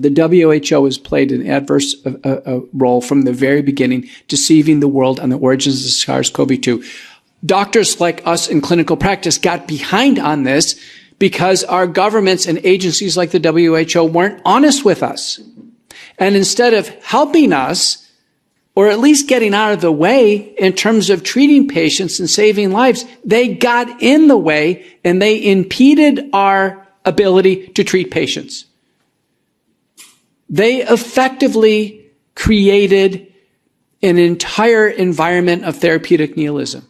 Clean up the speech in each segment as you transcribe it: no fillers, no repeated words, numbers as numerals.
The WHO has played an adverse role from the very beginning, deceiving the world on the origins of SARS-CoV-2. Doctors like us in clinical practice got behind on this because our governments and agencies like the WHO weren't honest with us. And instead of helping us, or at least getting out of the way in terms of treating patients and saving lives, they got in the way and they impeded our ability to treat patients. They effectively created an entire environment of therapeutic nihilism.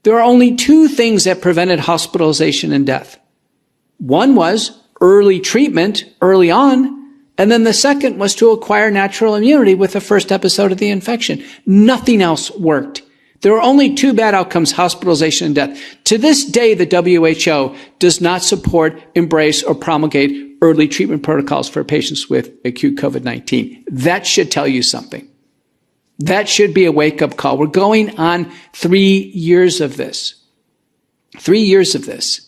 There are only two things that prevented hospitalization and death. One was early treatment early on, and then the second was to acquire natural immunity with the first episode of the infection. Nothing else worked. There were only two bad outcomes, hospitalization and death. To this day, the WHO does not support, embrace, or promulgate early treatment protocols for patients with acute COVID-19. That should tell you something. That should be a wake-up call. We're going on 3 years of this. 3 years of this.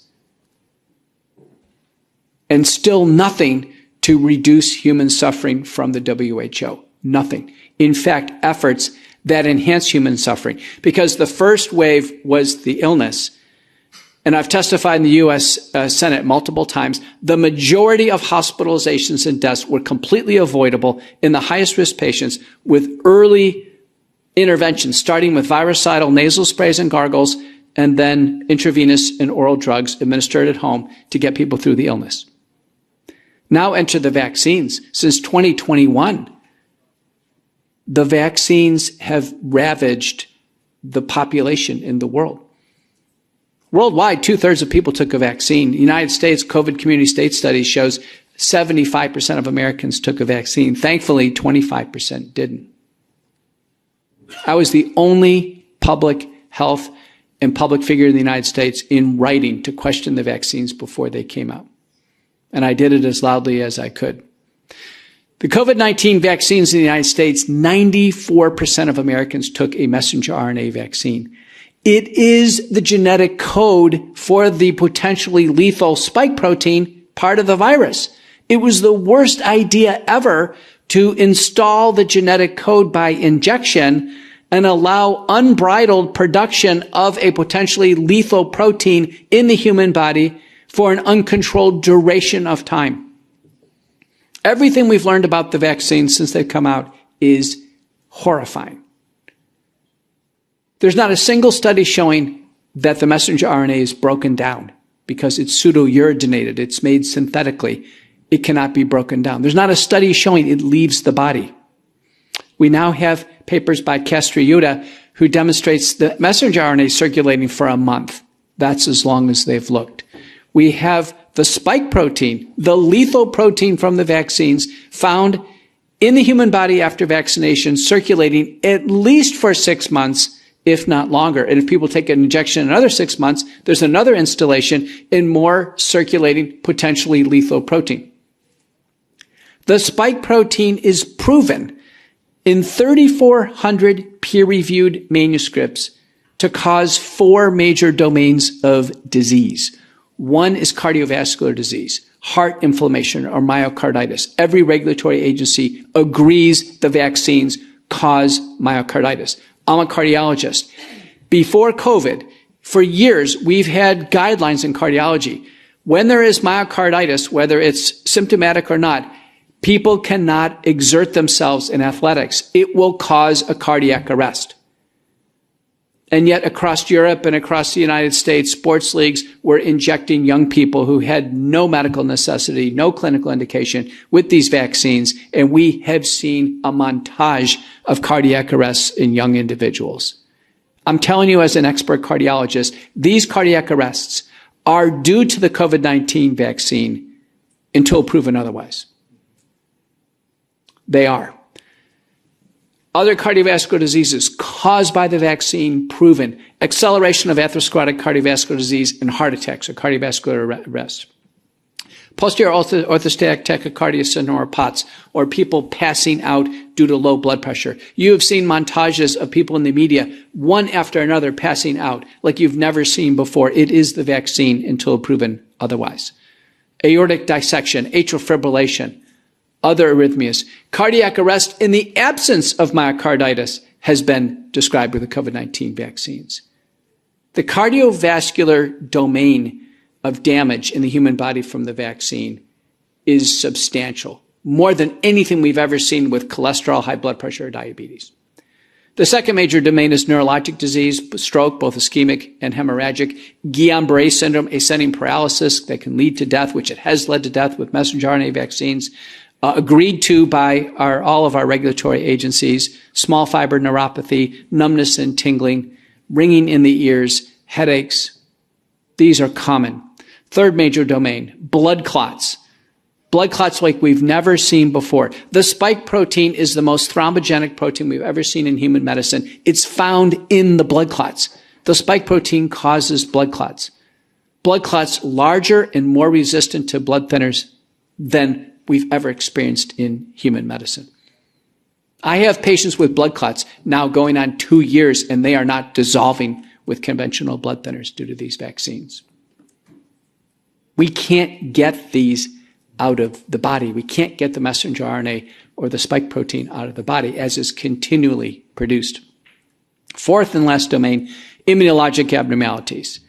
And still nothing to reduce human suffering from the WHO. Nothing. In fact, efforts that enhance human suffering. Because the first wave was the illness. And I've testified in the U.S. Senate multiple times, the majority of hospitalizations and deaths were completely avoidable in the highest risk patients with early interventions, starting with virucidal nasal sprays and gargles, and then intravenous and oral drugs administered at home to get people through the illness. Now enter the vaccines. Since 2021, the vaccines have ravaged the population in the world. Worldwide, 2/3 of people took a vaccine. The United States COVID community state study shows 75% of Americans took a vaccine. Thankfully, 25% didn't. I was the only public health and public figure in the United States in writing to question the vaccines before they came out. And I did it as loudly as I could. The COVID-19 vaccines in the United States, 94% of Americans took a messenger RNA vaccine. It is the genetic code for the potentially lethal spike protein, part of the virus. It was the worst idea ever to install the genetic code by injection and allow unbridled production of a potentially lethal protein in the human body for an uncontrolled duration of time. Everything we've learned about the vaccines since they've come out is horrifying. There's not a single study showing that the messenger RNA is broken down because it's pseudo-uridinated. It's made synthetically. It cannot be broken down. There's not a study showing it leaves the body. We now have papers by Castriuta who demonstrates the messenger RNA circulating for a month. That's as long as they've looked. We have the spike protein, the lethal protein from the vaccines, found in the human body after vaccination, circulating at least for 6 months, if not longer. And if people take an injection in another 6 months, there's another installation in more circulating, potentially lethal protein. The spike protein is proven in 3,400 peer-reviewed manuscripts to cause 4 major domains of disease. One is cardiovascular disease, heart inflammation or myocarditis. Every regulatory agency agrees the vaccines cause myocarditis. I'm a cardiologist. Before COVID, for years, we've had guidelines in cardiology. When there is myocarditis, whether it's symptomatic or not, people cannot exert themselves in athletics. It will cause a cardiac arrest. And yet across Europe and across the United States, sports leagues were injecting young people who had no medical necessity, no clinical indication with these vaccines. And we have seen a montage of cardiac arrests in young individuals. I'm telling you as an expert cardiologist, these cardiac arrests are due to the COVID-19 vaccine until proven otherwise. They are. Other cardiovascular diseases caused by the vaccine proven. Acceleration of atherosclerotic cardiovascular disease and heart attacks or cardiovascular arrest. Posterior orthostatic tachycardia syndrome or POTS, or people passing out due to low blood pressure. You have seen montages of people in the media, one after another, passing out like you've never seen before. It is the vaccine until proven otherwise. Aortic dissection, atrial fibrillation, other arrhythmias. Cardiac arrest in the absence of myocarditis has been described with the COVID-19 vaccines. The cardiovascular domain of damage in the human body from the vaccine is substantial, more than anything we've ever seen with cholesterol, high blood pressure, or diabetes. The second major domain is neurologic disease, stroke, both ischemic and hemorrhagic, Guillain-Barré syndrome, ascending paralysis that can lead to death, which it has led to death with messenger RNA vaccines, agreed to by all of our regulatory agencies, small fiber neuropathy, numbness and tingling, ringing in the ears, headaches. These are common. Third major domain, blood clots. Blood clots like we've never seen before. The spike protein is the most thrombogenic protein we've ever seen in human medicine. It's found in the blood clots. The spike protein causes blood clots. Blood clots larger and more resistant to blood thinners than we've ever experienced in human medicine. I have patients with blood clots now going on 2 years, and they are not dissolving with conventional blood thinners due to these vaccines. We can't get these out of the body. We can't get the messenger RNA or the spike protein out of the body, as is continually produced. Fourth and last domain, immunologic abnormalities.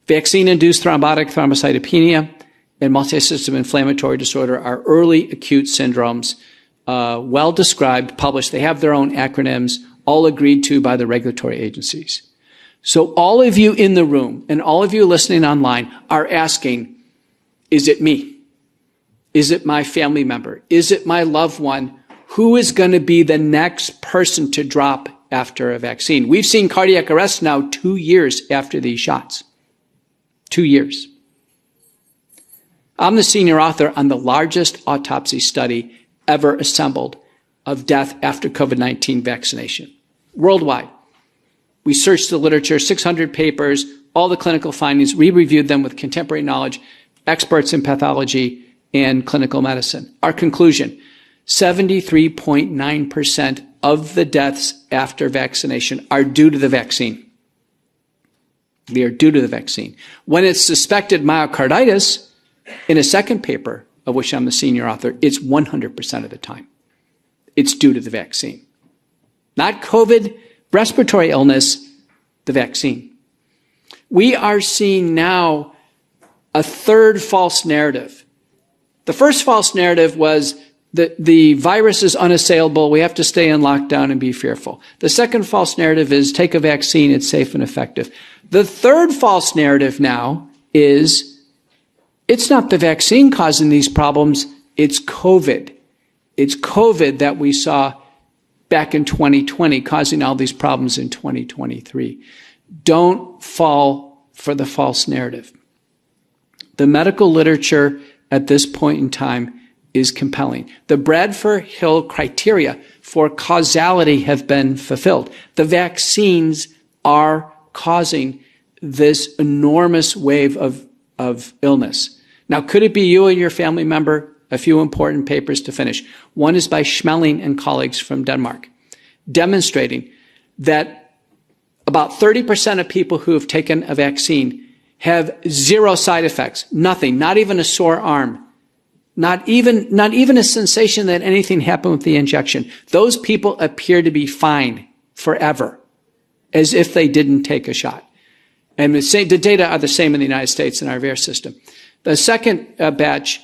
Vaccine-induced thrombotic thrombocytopenia and multisystem inflammatory disorder are early acute syndromes, well described, published. They have their own acronyms, all agreed to by the regulatory agencies. So all of you in the room and all of you listening online are asking, is it me? Is it my family member? Is it my loved one? Who is going to be the next person to drop after a vaccine? We've seen cardiac arrest now 2 years after these shots. 2 years. I'm the senior author on the largest autopsy study ever assembled of death after COVID-19 vaccination, worldwide. We searched the literature, 600 papers, all the clinical findings. We reviewed them with contemporary knowledge, experts in pathology and clinical medicine. Our conclusion, 73.9% of the deaths after vaccination are due to the vaccine. They are due to the vaccine. When it's suspected myocarditis, in a second paper, of which I'm the senior author, it's 100% of the time. It's due to the vaccine. Not COVID, respiratory illness, the vaccine. We are seeing now a third false narrative. The first false narrative was that the virus is unassailable, we have to stay in lockdown and be fearful. The second false narrative is take a vaccine, it's safe and effective. The third false narrative now is it's not the vaccine causing these problems, it's COVID. It's COVID that we saw back in 2020 causing all these problems in 2023. Don't fall for the false narrative. The medical literature at this point in time is compelling. The Bradford-Hill criteria for causality have been fulfilled. The vaccines are causing this enormous wave of illness. Now, could it be you or your family member? A few important papers to finish. One is by Schmeling and colleagues from Denmark, demonstrating that about 30% of people who have taken a vaccine have zero side effects, nothing, not even a sore arm, not even a sensation that anything happened with the injection. Those people appear to be fine forever, as if they didn't take a shot. And the data are the same in the United States in our VAERS system. The second batch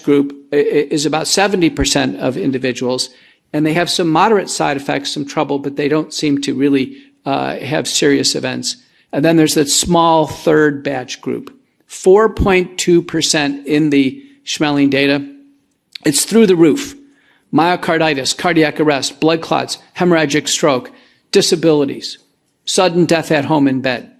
group is about 70% of individuals, and they have some moderate side effects, some trouble, but they don't seem to really have serious events. And then there's that small third batch group, 4.2% in the Schmeling data. It's through the roof. Myocarditis, cardiac arrest, blood clots, hemorrhagic stroke, disabilities, sudden death at home in bed.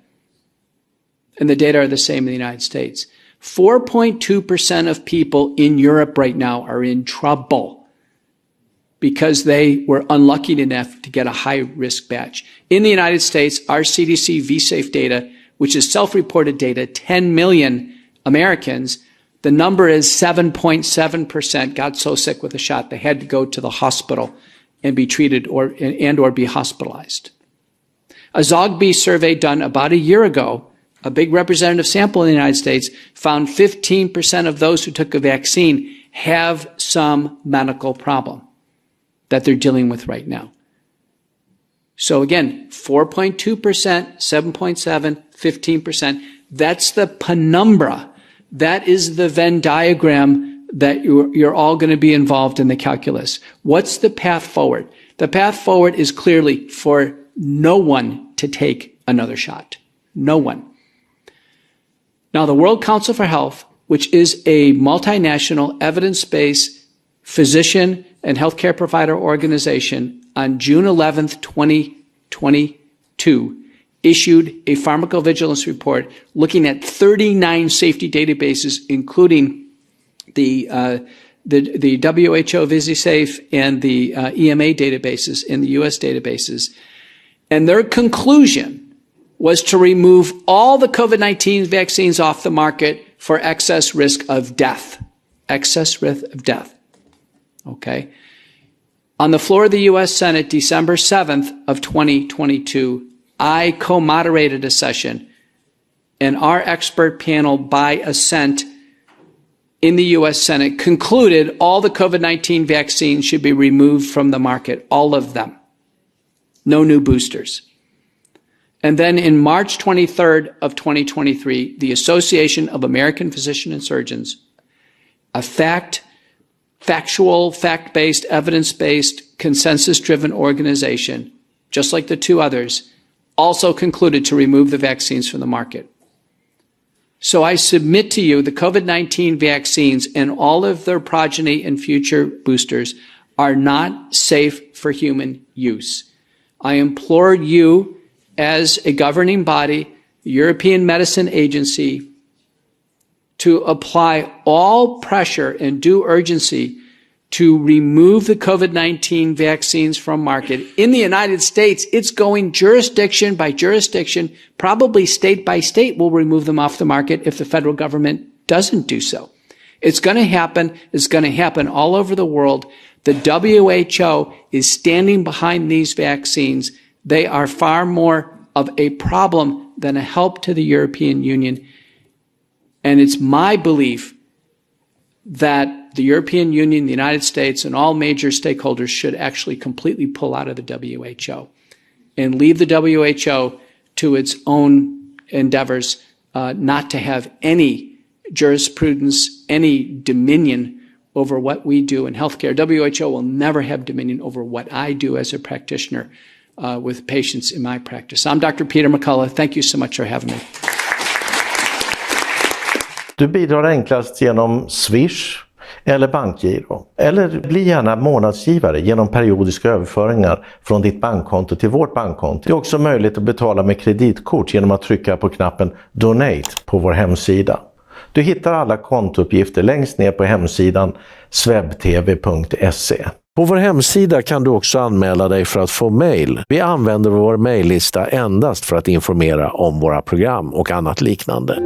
And the data are the same in the United States. 4.2% of people in Europe right now are in trouble because they were unlucky enough to get a high-risk batch. In the United States, our CDC vSafe data, which is self-reported data, 10 million Americans, the number is 7.7% got so sick with a shot they had to go to the hospital and be treated or be hospitalized. A Zogby survey done about a year ago, a big representative sample in the United States, found 15% of those who took a vaccine have some medical problem that they're dealing with right now. So again, 4.2%, 7.7%, 15%. That's the penumbra. That is the Venn diagram that you're all going to be involved in the calculus. What's the path forward? The path forward is clearly for no one to take another shot. No one. Now, the World Council for Health, which is a multinational evidence-based physician and healthcare provider organization, on June 11th, 2022, issued a pharmacovigilance report looking at 39 safety databases, including the WHO VisiSafe and the EMA databases in the US databases. And their conclusion was to remove all the COVID-19 vaccines off the market for excess risk of death. Excess risk of death. Okay. On the floor of the U.S. Senate, December 7th of 2022, I co-moderated a session, and our expert panel, by assent in the U.S. Senate, concluded all the COVID-19 vaccines should be removed from the market, all of them. No new boosters. And then in March 23rd of 2023, the Association of American Physicians and Surgeons, a factual, fact-based, evidence-based, consensus-driven organization, just like the two others, also concluded to remove the vaccines from the market. So I submit to you the COVID-19 vaccines and all of their progeny and future boosters are not safe for human use. I implore you, as a governing body, the European Medicine Agency, to apply all pressure and due urgency to remove the COVID-19 vaccines from market. In the United States, it's going jurisdiction by jurisdiction, probably state by state will remove them off the market if the federal government doesn't do so. It's going to happen. It's going to happen all over the world. The WHO is standing behind these vaccines. They are far more of a problem than a help to the European Union. And it's my belief that the European Union, the United States, and all major stakeholders should actually completely pull out of the WHO and leave the WHO to its own endeavors, not to have any jurisprudence, any dominion over what we do in healthcare. WHO will never have dominion over what I do as a practitioner with patients in my practice. I'm Dr. Peter McCullough. Thank you so much for having me. Du bidrar enklast genom Swish eller bankgiro. Eller bli gärna månadsgivare genom periodiska överföringar från ditt bankkonto till vårt bankkonto. Det är också möjligt att betala med kreditkort genom att trycka på knappen Donate på vår hemsida. Du hittar alla kontouppgifter längst ner på hemsidan swebtv.se. På vår hemsida kan du också anmäla dig för att få mejl. Vi använder vår mejllista endast för att informera om våra program och annat liknande.